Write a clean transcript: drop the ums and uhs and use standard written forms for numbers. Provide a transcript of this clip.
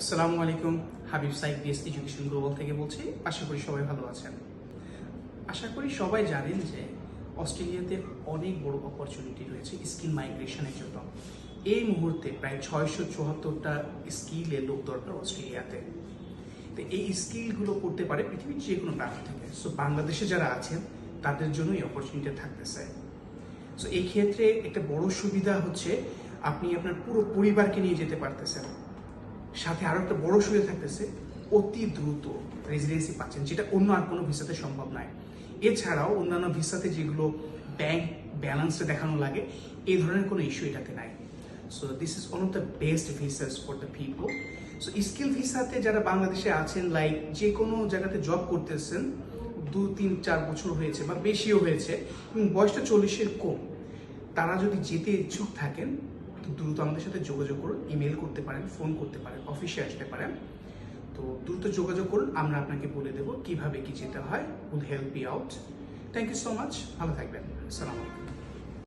আসসালামু আলাইকুম। Habib Saeed BS education global থেকে বলছি। আশা করি সবাই ভালো আছেন। আশা করি সবাই জানেন যে অস্ট্রেলিয়াতে অনেক বড় অপরচুনিটি রয়েছে স্কিল মাইগ্রেশনের জন্য। এই মুহূর্তে প্রায় 674টা স্কিলের লোক দরকার অস্ট্রেলিয়াতে। তো এই স্কিলগুলো করতে পারে পৃথিবীর যে কোনো প্রান্ত থেকে। সো বাংলাদেশে যারা আছেন তাদের জন্য এই অপরচুনিটি থাকতেছে। সো এই ক্ষেত্রে একটা বড় সুবিধা হচ্ছে আপনি আপনার পুরো পরিবারকে নিয়ে যেতে পারতেছেন। সাথে আরো একটা বড় সুবিধা থাকতেছে, অতি দ্রুত রেজিডেন্সি পাচ্ছেন, যেটা অন্য আর কোনো ভিসাতে সম্ভব নয়। এছাড়াও অন্যান্য ভিসাতে যেগুলো ব্যাংক ব্যালেন্সে দেখানো লাগে, এই ধরনের কোনো ইস্যু এটাতে নাই। So this is one of the best visas for the people. So skill ভিসাতে যারা বাংলাদেশে আছেন, লাইক যে কোনো জায়গাতে জব করতেছেন, 2, 3, 4 বছর হয়েছে বা বেশিও হয়েছে এবং বয়সটা 40-এর কম, তারা যদি যেতে ইচ্ছুক থাকেন তো দ্রুত আমাদের সাথে যোগাযোগ করুন। ইমেল করতে পারেন, ফোন করতে পারেন, অফিসে আসতে পারেন। তো দ্রুত যোগাযোগ করুন, আমরা আপনাকে বলে দেবো কিভাবে কি যেতে হয়। Will help you out. Thank you so much. ভালো থাকবেন। আসসালামু আলাইকুম।